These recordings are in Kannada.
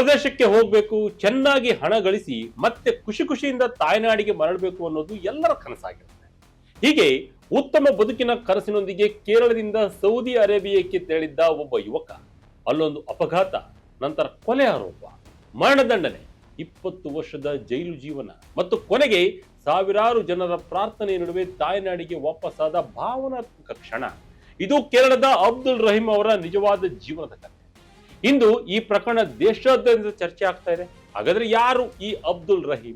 ಸ್ವದೇಶಕ್ಕೆ ಹೋಗ್ಬೇಕು, ಚೆನ್ನಾಗಿ ಹಣ ಗಳಿಸಿ ಮತ್ತೆ ಖುಷಿ ಖುಷಿಯಿಂದ ತಾಯ್ನಾಡಿಗೆ ಮರಳಬೇಕು ಅನ್ನೋದು ಎಲ್ಲರ ಕನಸಾಗಿರುತ್ತೆ. ಹೀಗೆ ಉತ್ತಮ ಬದುಕಿನ ಕನಸಿನೊಂದಿಗೆ ಕೇರಳದಿಂದ ಸೌದಿ ಅರೇಬಿಯಾಕ್ಕೆ ತೆರಳಿದ್ದ ಒಬ್ಬ ಯುವಕ, ಅಲ್ಲೊಂದು ಅಪಘಾತ, ನಂತರ ಕೊಲೆ ಆರೋಪ, ಮರಣದಂಡನೆ, 20 ವರ್ಷದ ಜೈಲು ಜೀವನ ಮತ್ತು ಕೊನೆಗೆ ಸಾವಿರಾರು ಜನರ ಪ್ರಾರ್ಥನೆಯ ನಡುವೆ ತಾಯ್ನಾಡಿಗೆ ವಾಪಸ್ಸಾದ ಭಾವನಾತ್ಮಕ ಕ್ಷಣ. ಇದು ಕೇರಳದ ಅಬ್ದುಲ್ ರಹೀಂ ಅವರ ನಿಜವಾದ ಜೀವನದ ಕಥೆ. ಇಂದು ಈ ಪ್ರಕರಣ ದೇಶಾದ್ಯಂತ ಚರ್ಚೆ ಆಗ್ತಾ ಇದೆ. ಹಾಗಾದ್ರೆ ಯಾರು ಈ ಅಬ್ದುಲ್ ರಹೀಂ?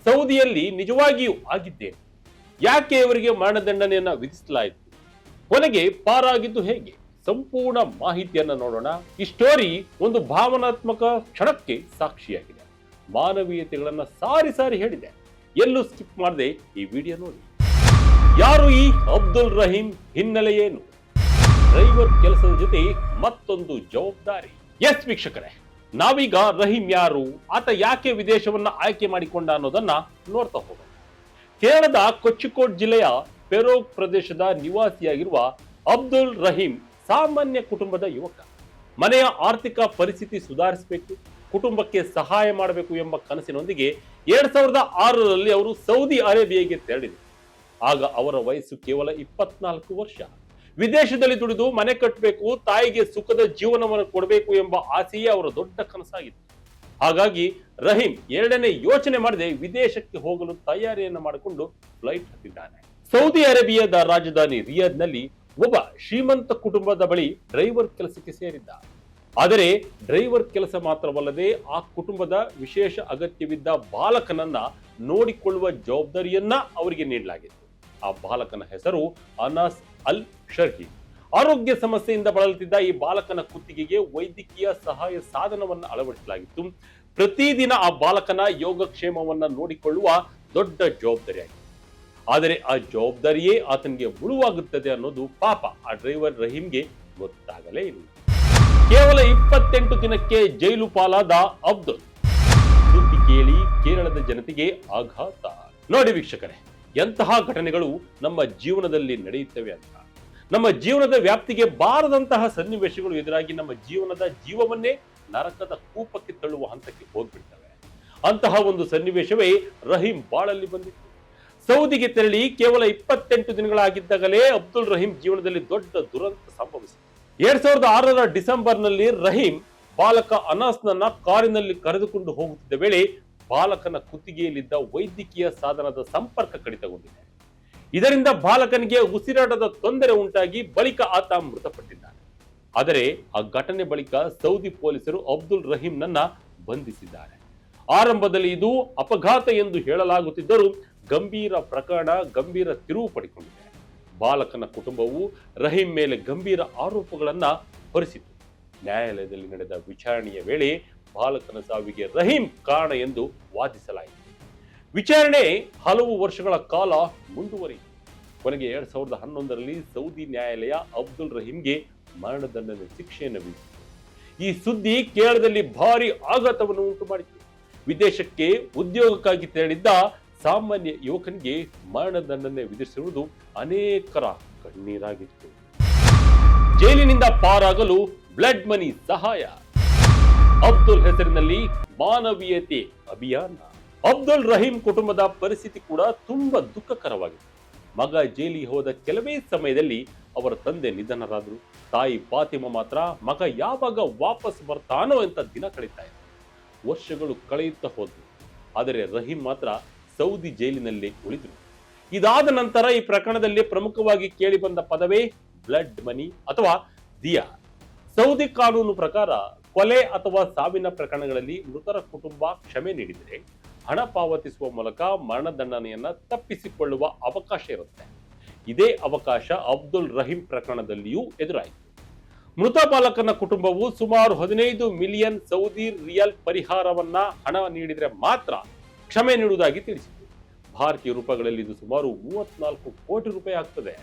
ಸೌದಿಯಲ್ಲಿ ನಿಜವಾಗಿಯೂ ಆಗಿದ್ದೇನೆ? ಯಾಕೆ ಇವರಿಗೆ ಮರಣದಂಡನೆಯನ್ನ ವಿಧಿಸಲಾಯಿತು? ಕೊನೆಗೆ ಪಾರಾಗಿದ್ದು ಹೇಗೆ? ಸಂಪೂರ್ಣ ಮಾಹಿತಿಯನ್ನ ನೋಡೋಣ. ಈ ಸ್ಟೋರಿ ಒಂದು ಭಾವನಾತ್ಮಕ ಕ್ಷಣಕ್ಕೆ ಸಾಕ್ಷಿಯಾಗಿದೆ. ಮಾನವೀಯತೆಗಳನ್ನ ಸಾರಿ ಸಾರಿ ಹೇಳಿದೆ. ಎಲ್ಲೂ ಸ್ಕಿಪ್ ಮಾಡದೆ ಈ ವಿಡಿಯೋ ನೋಡಿ. ಯಾರು ಈ ಅಬ್ದುಲ್ ರಹೀಂ? ಹಿನ್ನೆಲೆ ಏನು? ಡ್ರೈವರ್ ಕೆಲಸದ ಜೊತೆ ಮತ್ತೊಂದು ಜವಾಬ್ದಾರಿ. ಎಸ್ ವೀಕ್ಷಕರೇ, ನಾವೀಗ ರಹೀಂ ಯಾರು, ಆತ ಯಾಕೆ ವಿದೇಶವನ್ನ ಆಯ್ಕೆ ಮಾಡಿಕೊಂಡ ಅನ್ನೋದನ್ನ ನೋಡ್ತಾ ಹೋಗೋಣ. ಕೇರಳದ ಕೊಚ್ಚಿಕೋಡ್ ಜಿಲ್ಲೆಯ ಪೆರೋಗ್ ಪ್ರದೇಶದ ನಿವಾಸಿಯಾಗಿರುವ ಅಬ್ದುಲ್ ರಹೀಂ ಸಾಮಾನ್ಯ ಕುಟುಂಬದ ಯುವಕ. ಮನೆಯ ಆರ್ಥಿಕ ಪರಿಸ್ಥಿತಿ ಸುಧಾರಿಸಬೇಕು, ಕುಟುಂಬಕ್ಕೆ ಸಹಾಯ ಮಾಡಬೇಕು ಎಂಬ ಕನಸಿನೊಂದಿಗೆ 2006ರಲ್ಲಿ ಅವರು ಸೌದಿ ಅರೇಬಿಯಾಗೆ ತೆರಳಿದರು. ಆಗ ಅವರ ವಯಸ್ಸು ಕೇವಲ 24 ವರ್ಷ. ವಿದೇಶದಲ್ಲಿ ದುಡಿದು ಮನೆ ಕಟ್ಟಬೇಕು, ತಾಯಿಗೆ ಸುಖದ ಜೀವನವನ್ನು ಕೊಡಬೇಕು ಎಂಬ ಆಸೆಯೇ ಅವರ ದೊಡ್ಡ ಕನಸಾಗಿತ್ತು. ಹಾಗಾಗಿ ರಹೀಂ ಎರಡನೇ ಯೋಚನೆ ಮಾಡದೆ ವಿದೇಶಕ್ಕೆ ಹೋಗಲು ತಯಾರಿಯನ್ನು ಮಾಡಿಕೊಂಡು ಫ್ಲೈಟ್ ಹತ್ತಿದ್ದಾನೆ. ಸೌದಿ ಅರೇಬಿಯಾದ ರಾಜಧಾನಿ ರಿಯಾದ್ನಲ್ಲಿ ಒಬ್ಬ ಶ್ರೀಮಂತ ಕುಟುಂಬದ ಬಳಿ ಡ್ರೈವರ್ ಕೆಲಸಕ್ಕೆ ಸೇರಿದ್ದ. ಆದರೆ ಡ್ರೈವರ್ ಕೆಲಸ ಮಾತ್ರವಲ್ಲದೆ ಆ ಕುಟುಂಬದ ವಿಶೇಷ ಅಗತ್ಯವಿದ್ದ ಬಾಲಕನನ್ನ ನೋಡಿಕೊಳ್ಳುವ ಜವಾಬ್ದಾರಿಯನ್ನ ಅವರಿಗೆ ನೀಡಲಾಗಿತ್ತು. ಆ ಬಾಲಕನ ಹೆಸರು ಅನಾಸ್ ಅಲ್ ಶರ್ಹಿ. ಆರೋಗ್ಯ ಸಮಸ್ಯೆಯಿಂದ ಬಳಲುತ್ತಿದ್ದ ಈ ಬಾಲಕನ ಕುತ್ತಿಗೆಗೆ ವೈದ್ಯಕೀಯ ಸಹಾಯ ಸಾಧನವನ್ನ ಅಳವಡಿಸಲಾಗಿತ್ತು. ಪ್ರತಿದಿನ ಆ ಬಾಲಕನ ಯೋಗಕ್ಷೇಮವನ್ನ ನೋಡಿಕೊಳ್ಳುವ ದೊಡ್ಡ ಜವಾಬ್ದಾರಿಯಾಗಿತ್ತು. ಆದರೆ ಆ ಜವಾಬ್ದಾರಿಯೇ ಆತನಿಗೆ ಮುಳುವಾಗುತ್ತದೆ ಅನ್ನೋದು ಪಾಪ ಆ ಡ್ರೈವರ್ ರಹೀಂಗೆ ಗೊತ್ತಾಗಲೇ ಇಲ್ಲ. ಕೇವಲ 28 ದಿನಕ್ಕೆ ಜೈಲು ಪಾಲಾದ ಅಬ್ದುಲ್. ಸುದ್ದಿ ಕೇಳಿ ಕೇರಳದ ಜನತೆಗೆ ಆಘಾತ. ನೋಡಿ ವೀಕ್ಷಕರೇ, ಎಂತಹ ಘಟನೆಗಳು ನಮ್ಮ ಜೀವನದಲ್ಲಿ ನಡೆಯುತ್ತವೆ ಅಂತ. ನಮ್ಮ ಜೀವನದ ವ್ಯಾಪ್ತಿಗೆ ಬಾರದಂತಹ ಸನ್ನಿವೇಶಗಳು ಎದುರಾಗಿ ನಮ್ಮ ಜೀವನದ ಜೀವವನ್ನೇ ನರಕದ ಕೂಪಕ್ಕೆ ತಳ್ಳುವ ಹಂತಕ್ಕೆ ಹೋಗ್ಬಿಡ್ತವೆ. ಅಂತಹ ಒಂದು ಸನ್ನಿವೇಶವೇ ರಹೀಂ ಬಾಳಲ್ಲಿ ಬಂದಿತ್ತು. ಸೌದಿಗೆ ತೆರಳಿ ಕೇವಲ 28 ದಿನಗಳಾಗಿದ್ದಾಗಲೇ ಅಬ್ದುಲ್ ರಹೀಂ ಜೀವನದಲ್ಲಿ ದೊಡ್ಡ ದುರಂತ ಸಂಭವಿಸಿತು. 2006ರ ಡಿಸೆಂಬರ್ನಲ್ಲಿ ರಹೀಂ ಬಾಲಕ ಅನಾಸ್ನನ್ನ ಕಾರಿನಲ್ಲಿ ಕರೆದುಕೊಂಡು ಹೋಗುತ್ತಿದ್ದ ವೇಳೆ ಬಾಲಕನ ಕುತ್ತಿಗೆಯಲ್ಲಿದ್ದ ವೈದ್ಯಕೀಯ ಸಾಧನದ ಸಂಪರ್ಕ ಕಡಿತಗೊಂಡಿದೆ. ಇದರಿಂದ ಬಾಲಕನಿಗೆ ಉಸಿರಾಟದ ತೊಂದರೆ ಉಂಟಾಗಿ ಬಳಿಕ ಆತ ಮೃತಪಟ್ಟಿದ್ದಾನೆ. ಆದರೆ ಆ ಘಟನೆ ಬಳಿಕ ಸೌದಿ ಪೊಲೀಸರು ಅಬ್ದುಲ್ ರಹೀಂನನ್ನ ಬಂಧಿಸಿದ್ದಾರೆ. ಆರಂಭದಲ್ಲಿ ಇದು ಅಪಘಾತ ಎಂದು ಹೇಳಲಾಗುತ್ತಿದ್ದರೂ ಗಂಭೀರ ಪ್ರಕರಣ ಗಂಭೀರ ತಿರುವು ಪಡೆದುಕೊಂಡಿದೆ. ಬಾಲಕನ ಕುಟುಂಬವು ರಹೀಂ ಮೇಲೆ ಗಂಭೀರ ಆರೋಪಗಳನ್ನ ಹೊರಿಸಿತು. ನ್ಯಾಯಾಲಯದಲ್ಲಿ ನಡೆದ ವಿಚಾರಣೆಯ ವೇಳೆ ಬಾಲಕನ ಸಾವಿಗೆ ರಹೀಂ ಕಾರಣ ಎಂದು ವಾದಿಸಲಾಯಿತು. ವಿಚಾರಣೆ ಹಲವು ವರ್ಷಗಳ ಕಾಲ ಮುಂದುವರಿಯಿತು. ಕೊನೆಗೆ 2011ರಲ್ಲಿ ಸೌದಿ ನ್ಯಾಯಾಲಯ ಅಬ್ದುಲ್ ರಹೀಂಗೆ ಮರಣದಂಡನೆ ಶಿಕ್ಷೆಯನ್ನು ವಿಧಿಸಿತು. ಈ ಸುದ್ದಿ ಕೇರಳದಲ್ಲಿ ಭಾರಿ ಆಘಾತವನ್ನು ಉಂಟು ಮಾಡಿತು. ವಿದೇಶಕ್ಕೆ ಉದ್ಯೋಗಕ್ಕಾಗಿ ತೆರಳಿದ್ದ ಸಾಮಾನ್ಯ ಯುವಕನಿಗೆ ಮರಣದಂಡನೆ ವಿಧಿಸಿರುವುದು ಅನೇಕರ ಕಣ್ಣೀರಾಗಿತ್ತು. ಜೈಲಿನಿಂದ ಪಾರಾಗಲು ಬ್ಲಡ್ ಮನಿ ಸಹಾಯ. ಅಬ್ದುಲ್ ಹೆಸರಿನಲ್ಲಿ ಮಾನವೀಯತೆ ಅಭಿಯಾನ. ಅಬ್ದುಲ್ ರಹೀಂ ಕುಟುಂಬದ ಪರಿಸ್ಥಿತಿ ಕೂಡ ತುಂಬಾ ದುಃಖಕರವಾಗಿತ್ತು. ಮಗ ಜೈಲಿಗೆ ಹೋದ ಕೆಲವೇ ಸಮಯದಲ್ಲಿ ಅವರ ತಂದೆ ನಿಧನರಾದರು. ತಾಯಿ ಫಾತಿಮಾ ಮಾತ್ರ ಮಗ ಯಾವಾಗ ವಾಪಸ್ ಬರ್ತಾನೋ ಅಂತ ದಿನ ಕಳೀತಾ ಇದ್ರು. ವರ್ಷಗಳು ಕಳೆಯುತ್ತಾ ಹೋದ್ರು. ಆದರೆ ರಹೀಂ ಮಾತ್ರ ಸೌದಿ ಜೈಲಿನಲ್ಲಿ ಉಳಿದ್ರು. ಇದಾದ ನಂತರ ಈ ಪ್ರಕರಣದಲ್ಲಿ ಪ್ರಮುಖವಾಗಿ ಕೇಳಿ ಬಂದ ಪದವೇ ಬ್ಲಡ್ ಮನಿ ಅಥವಾ ದಿಯಾ. ಸೌದಿ ಕಾನೂನು ಪ್ರಕಾರ ಕೊಲೆ ಅಥವಾ ಸಾವಿನ ಪ್ರಕರಣಗಳಲ್ಲಿ ಮೃತರ ಕುಟುಂಬ ಕ್ಷಮೆ ನೀಡಿದರೆ ಹಣ ಪಾವತಿಸುವ ಮೂಲಕ ಮರಣದಂಡನೆಯನ್ನ ತಪ್ಪಿಸಿಕೊಳ್ಳುವ ಅವಕಾಶ ಇರುತ್ತೆ. ಇದೇ ಅವಕಾಶ ಅಬ್ದುಲ್ ರಹೀಂ ಪ್ರಕರಣದಲ್ಲಿಯೂ ಎದುರಾಯಿತು. ಮೃತ ಬಾಲಕನ ಕುಟುಂಬವು ಸುಮಾರು 15 ಮಿಲಿಯನ್ ಸೌದಿ ರಿಯಲ್ ಪರಿಹಾರವನ್ನ ಹಣ ನೀಡಿದರೆ ಮಾತ್ರ ಕ್ಷಮೆ ನೀಡುವುದಾಗಿ ತಿಳಿಸಿತು. ಭಾರತೀಯ ರೂಪಾಯಿಗಳಲ್ಲಿ ಇದು ಸುಮಾರು 34 ಕೋಟಿ ರೂಪಾಯಿ ಆಗ್ತದೆ.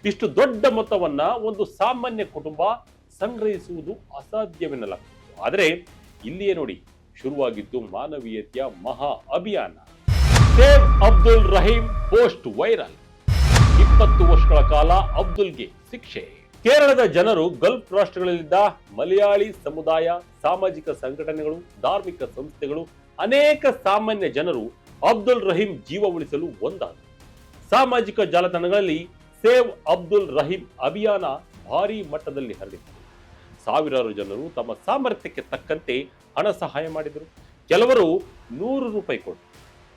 ಇಷ್ಟು ದೊಡ್ಡ ಮೊತ್ತವನ್ನ ಒಂದು ಸಾಮಾನ್ಯ ಕುಟುಂಬ ಸಂಗ್ರಹಿಸುವುದು ಅಸಾಧ್ಯವೆನ್ನಲಾಗ್ತಿತ್ತು. ಆದರೆ ಇಲ್ಲಿಯೇ ನೋಡಿ ಶುರುವಾಗಿದ್ದು ಮಾನವೀಯತೆಯ ಮಹಾ ಅಭಿಯಾನ. Save Abdul Rahim post viral. 20 ವರ್ಷಗಳ ಕಾಲ ಅಬ್ದುಲ್ಗೆ ಶಿಕ್ಷೆ. ಕೇರಳದ ಜನರು ಗಲ್ಫ್ ರಾಷ್ಟ್ರಗಳಲ್ಲಿದ್ದ ಮಲಯಾಳಿ ಸಮುದಾಯ, ಸಾಮಾಜಿಕ ಸಂಘಟನೆಗಳು, ಧಾರ್ಮಿಕ ಸಂಸ್ಥೆಗಳು, ಅನೇಕ ಸಾಮಾನ್ಯ ಜನರು ಅಬ್ದುಲ್ ರಹೀಂ ಜೀವ ಉಳಿಸಲು ಒಂದಾದರು. ಸಾಮಾಜಿಕ ಜಾಲತಾಣಗಳಲ್ಲಿ ಸೇವ್ ಅಬ್ದುಲ್ ರಹೀಂ ಅಭಿಯಾನ ಭಾರೀ ಮಟ್ಟದಲ್ಲಿ ಹರಡಿತು. ಸಾವಿರಾರು ಜನರು ತಮ್ಮ ಸಾಮರ್ಥ್ಯಕ್ಕೆ ತಕ್ಕಂತೆ ಹಣ ಸಹಾಯ ಮಾಡಿದರು. ಕೆಲವರು 100 ರೂಪಾಯಿ ಕೊಟ್ಟರು,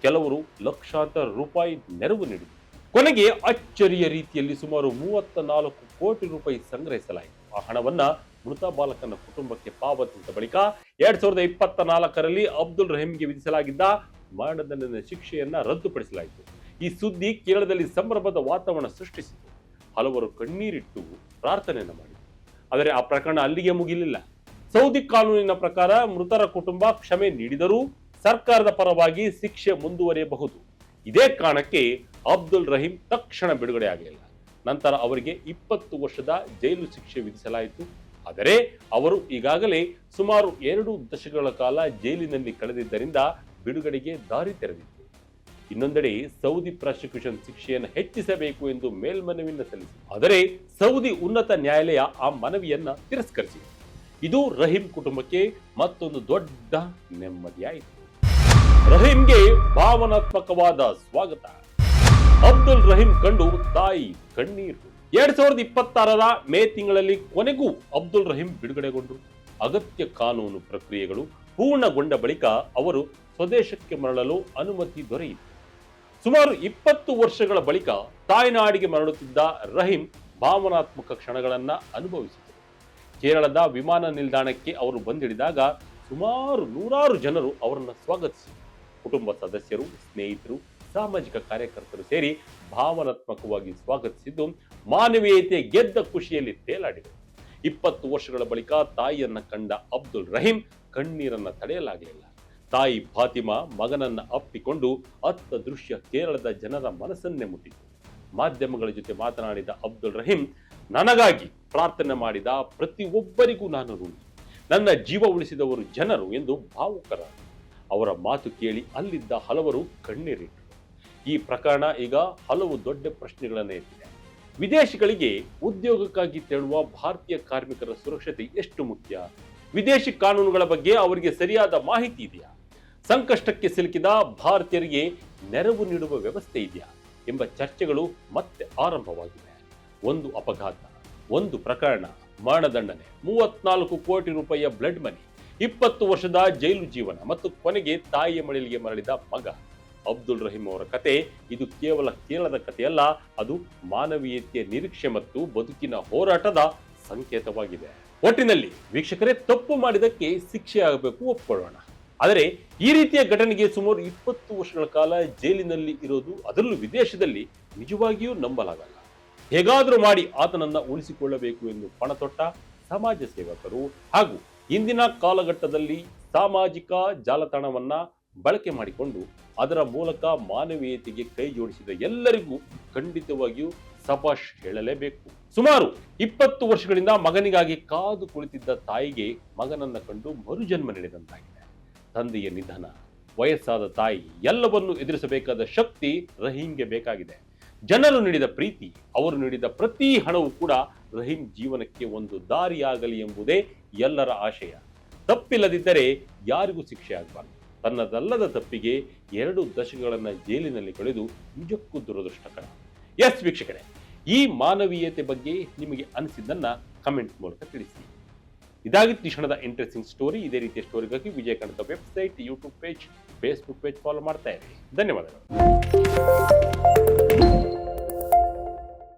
ಕೆಲವರು ಲಕ್ಷಾಂತರ ರೂಪಾಯಿ ನೆರವು ನೀಡಿದರು. ಕೊನೆಗೆ ಅಚ್ಚರಿಯ ರೀತಿಯಲ್ಲಿ ಸುಮಾರು 34 ಕೋಟಿ ರೂಪಾಯಿ ಸಂಗ್ರಹಿಸಲಾಯಿತು. ಆ ಹಣವನ್ನ ಮೃತ ಬಾಲಕನ ಕುಟುಂಬಕ್ಕೆ ಪಾವತಿಸಿದ ಬಳಿಕ 2024ರಲ್ಲಿ ಅಬ್ದುಲ್ ರಹೀಂಗೆ ವಿಧಿಸಲಾಗಿದ್ದ ಮರಣದಂಡನೆ ಶಿಕ್ಷೆಯನ್ನ ರದ್ದುಪಡಿಸಲಾಯಿತು. ಈ ಸುದ್ದಿ ಕೇರಳದಲ್ಲಿ ಸಂಭ್ರಮದ ವಾತಾವರಣ ಸೃಷ್ಟಿಸಿತು. ಹಲವರು ಕಣ್ಣೀರಿಟ್ಟು ಪ್ರಾರ್ಥನೆಯನ್ನ ಮಾಡಿದರು. ಆದರೆ ಆ ಪ್ರಕರಣ ಅಲ್ಲಿಗೆ ಮುಗಿಲಿಲ್ಲ. ಸೌದಿ ಕಾನೂನಿನ ಪ್ರಕಾರ ಮೃತರ ಕುಟುಂಬ ಕ್ಷಮೆ ನೀಡಿದರೂ ಸರ್ಕಾರದ ಪರವಾಗಿ ಶಿಕ್ಷೆ ಮುಂದುವರಿಯಬಹುದು. ಇದೇ ಕಾರಣಕ್ಕೆ ಅಬ್ದುಲ್ ರಹೀಂ ತಕ್ಷಣ ಬಿಡುಗಡೆ ಆಗಲಿಲ್ಲ. ನಂತರ ಅವರಿಗೆ 20 ವರ್ಷದ ಜೈಲು ಶಿಕ್ಷೆ ವಿಧಿಸಲಾಯಿತು. ಆದರೆ ಅವರು ಈಗಾಗಲೇ ಸುಮಾರು 2 ದಶಕಗಳ ಕಾಲ ಜೈಲಿನಲ್ಲಿ ಕಳೆದಿದ್ದರಿಂದ ಬಿಡುಗಡೆಗೆ ದಾರಿ ತೆರೆದಿತ್ತು. ಇನ್ನೊಂದೆಡೆ ಸೌದಿ ಪ್ರಾಸಿಕ್ಯೂಷನ್ ಶಿಕ್ಷೆಯನ್ನು ಹೆಚ್ಚಿಸಬೇಕು ಎಂದು ಮೇಲ್ಮನವಿಯನ್ನು ಸಲ್ಲಿಸಿತು. ಆದರೆ ಸೌದಿ ಉನ್ನತ ನ್ಯಾಯಾಲಯ ಆ ಮನವಿಯನ್ನ ತಿರಸ್ಕರಿಸಿದೆ. ಇದು ರಹೀಂ ಕುಟುಂಬಕ್ಕೆ ಮತ್ತೊಂದು ದೊಡ್ಡ ನೆಮ್ಮದಿಯಾಯಿತು. ರಹೀಂಗೆ ಭಾವನಾತ್ಮಕವಾದ ಸ್ವಾಗತ. ಅಬ್ದುಲ್ ರಹೀಂ ಕಂಡು ತಾಯಿ ಕಣ್ಣೀರು. 2026ರ ಮೇ ತಿಂಗಳಲ್ಲಿ ಕೊನೆಗೂ ಅಬ್ದುಲ್ ರಹೀಂ ಬಿಡುಗಡೆಗೊಂಡರು. ಅಗತ್ಯ ಕಾನೂನು ಪ್ರಕ್ರಿಯೆಗಳು ಪೂರ್ಣಗೊಂಡ ಬಳಿಕ ಅವರು ಸ್ವದೇಶಕ್ಕೆ ಮರಳಲು ಅನುಮತಿ ದೊರೆಯಿತು. ಸುಮಾರು 20 ವರ್ಷಗಳ ಬಳಿಕ ತಾಯ್ನಾಡಿಗೆ ಮರಳುತ್ತಿದ್ದ ರಹೀಂ ಭಾವನಾತ್ಮಕ ಕ್ಷಣಗಳನ್ನ ಅನುಭವಿಸಿದರು. ಕೇರಳದ ವಿಮಾನ ನಿಲ್ದಾಣಕ್ಕೆ ಅವರು ಬಂದಿಳಿದಾಗ ಸುಮಾರು 100 ಜನರು ಅವರನ್ನು ಸ್ವಾಗತಿಸಿದರು. ಕುಟುಂಬ ಸದಸ್ಯರು, ಸ್ನೇಹಿತರು, ಸಾಮಾಜಿಕ ಕಾರ್ಯಕರ್ತರು ಸೇರಿ ಭಾವನಾತ್ಮಕವಾಗಿ ಸ್ವಾಗತಿಸಿದ್ದು ಮಾನವೀಯತೆ ಗೆದ್ದ ಖುಷಿಯಲ್ಲಿ ತೇಲಾಡಿದರು. 20 ವರ್ಷಗಳ ಬಳಿಕ ತಾಯಿಯನ್ನ ಕಂಡ ಅಬ್ದುಲ್ ರಹೀಂ ಕಣ್ಣೀರನ್ನ ತಡೆಯಲಾಗಲಿಲ್ಲ. ತಾಯಿ ಫಾತಿಮಾ ಮಗನನ್ನ ಅಪ್ಪಿಕೊಂಡು ಅತ್ತ ದೃಶ್ಯ ಕೇರಳದ ಜನರ ಮನಸ್ಸನ್ನೇ ಮುಟ್ಟಿತು. ಮಾಧ್ಯಮಗಳ ಜೊತೆ ಮಾತನಾಡಿದ ಅಬ್ದುಲ್ ರಹೀಂ, ನನಗಾಗಿ ಪ್ರಾರ್ಥನೆ ಮಾಡಿದ ಪ್ರತಿಯೊಬ್ಬರಿಗೂ ನಾನು ಋಣಿ. ನನ್ನ ಜೀವ ಉಳಿಸಿದವರು ಜನರು ಎಂದು ಭಾವುಕರಾದರು. ಅವರ ಮಾತು ಕೇಳಿ ಅಲ್ಲಿದ್ದ ಹಲವರು ಕಣ್ಣೀರಿಟ್ಟರು. ಈ ಪ್ರಕರಣ ಈಗ ಹಲವು ದೊಡ್ಡ ಪ್ರಶ್ನೆಗಳನ್ನು ಎತ್ತಿದೆ. ವಿದೇಶಿಗಳಿಗೆ ಉದ್ಯೋಗಕ್ಕಾಗಿ ತೆರಳುವ ಭಾರತೀಯ ಕಾರ್ಮಿಕರ ಸುರಕ್ಷತೆ ಎಷ್ಟು ಮುಖ್ಯ? ವಿದೇಶಿ ಕಾನೂನುಗಳ ಬಗ್ಗೆ ಅವರಿಗೆ ಸರಿಯಾದ ಮಾಹಿತಿ ಇದೆಯಾ? ಸಂಕಷ್ಟಕ್ಕೆ ಸಿಲುಕಿದ ಭಾರತೀಯರಿಗೆ ನೆರವು ನೀಡುವ ವ್ಯವಸ್ಥೆ ಇದೆಯಾ ಎಂಬ ಚರ್ಚೆಗಳು ಮತ್ತೆ ಆರಂಭವಾಗಿವೆ. ಒಂದು ಅಪಘಾತ, ಒಂದು ಪ್ರಕರಣ, ಮರಣದಂಡನೆ, 34 ಕೋಟಿ ರೂಪಾಯಿಯ ಬ್ಲಡ್ ಮನಿ, 20 ವರ್ಷದ ಜೈಲು ಜೀವನ ಮತ್ತು ಕೊನೆಗೆ ತಾಯಿಯ ಮಡಿಲಿಗೆ ಮರಳಿದ ಮಗ. ಅಬ್ದುಲ್ ರಹೀಂ ಅವರ ಕತೆ ಇದು ಕೇವಲ ಕೇರಳದ ಕಥೆಯಲ್ಲ, ಅದು ಮಾನವೀಯತೆಯ ನಿರೀಕ್ಷೆ ಮತ್ತು ಬದುಕಿನ ಹೋರಾಟದ ಸಂಕೇತವಾಗಿದೆ. ಒಟ್ಟಿನಲ್ಲಿ ವೀಕ್ಷಕರೇ, ತಪ್ಪು ಮಾಡಿದಕ್ಕೆ ಶಿಕ್ಷೆ ಆಗಬೇಕು, ಒಪ್ಕೊಳ್ಳೋಣ. ಆದರೆ ಈ ರೀತಿಯ ಘಟನೆಗೆ ಸುಮಾರು 20 ವರ್ಷಗಳ ಕಾಲ ಜೈಲಿನಲ್ಲಿ ಇರೋದು, ಅದರಲ್ಲೂ ವಿದೇಶದಲ್ಲಿ, ನಿಜವಾಗಿಯೂ ನಂಬಲಾಗಲ್ಲ. ಹೇಗಾದರೂ ಮಾಡಿ ಆತನನ್ನ ಉಳಿಸಿಕೊಳ್ಳಬೇಕು ಎಂದು ಪಣತೊಟ್ಟ ಸಮಾಜ ಸೇವಕರು ಹಾಗೂ ಇಂದಿನ ಕಾಲಘಟ್ಟದಲ್ಲಿ ಸಾಮಾಜಿಕ ಜಾಲತಾಣವನ್ನ ಬಳಕೆ ಮಾಡಿಕೊಂಡು ಅದರ ಮೂಲಕ ಮಾನವೀಯತೆಗೆ ಕೈ ಜೋಡಿಸಿದ ಎಲ್ಲರಿಗೂ ಖಂಡಿತವಾಗಿಯೂ ಸಭಾಷ್ ಹೇಳಲೇಬೇಕು. ಸುಮಾರು 20 ವರ್ಷಗಳಿಂದ ಮಗನಿಗಾಗಿ ಕಾದು ಕುಳಿತಿದ್ದ ತಾಯಿಗೆ ಮಗನನ್ನ ಕಂಡು ಮರುಜನ್ಮ ನೀಡಿದಂತಾಗಿದೆ. ತಂದೆಯ ನಿಧನ, ವಯಸ್ಸಾದ ತಾಯಿ, ಎಲ್ಲವನ್ನು ಎದುರಿಸಬೇಕಾದ ಶಕ್ತಿ ರಹೀಂಗೆ ಬೇಕಾಗಿದೆ. ಜನರು ನೀಡಿದ ಪ್ರೀತಿ, ಅವರು ನೀಡಿದ ಪ್ರತಿ ಹಣವೂ ಕೂಡ ರಹೀಂ ಜೀವನಕ್ಕೆ ಒಂದು ದಾರಿಯಾಗಲಿ ಎಂಬುದೇ ಎಲ್ಲರ ಆಶಯ. ತಪ್ಪಿಲ್ಲದಿದ್ದರೆ ಯಾರಿಗೂ ಶಿಕ್ಷೆ ಆಗಬಾರದು. ತನ್ನದಲ್ಲದ ತಪ್ಪಿಗೆ 2 ದಶಕಗಳನ್ನ ಜೈಲಿನಲ್ಲಿ ಕಳೆದು ನಿಜಕ್ಕೂ ದುರದೃಷ್ಟಕರ. ಎಸ್ ವೀಕ್ಷಕರೇ, ಈ ಮಾನವೀಯತೆ ಬಗ್ಗೆ ನಿಮಗೆ ಅನಿಸಿದ್ದನ್ನ ಕಮೆಂಟ್ ಮೂಲಕ ತಿಳಿಸಿ. ಇದಾಗಿತ್ತು ಈ ಕ್ಷಣದ ಇಂಟ್ರೆಸ್ಟಿಂಗ್ ಸ್ಟೋರಿ. ಇದೇ ರೀತಿಯ ಸ್ಟೋರಿಗಾಗಿ Vijaya Kannada website, YouTube page, Facebook page follow ಮಾಡ್ತಾ ಇರಿ. ಧನ್ಯವಾದಗಳು.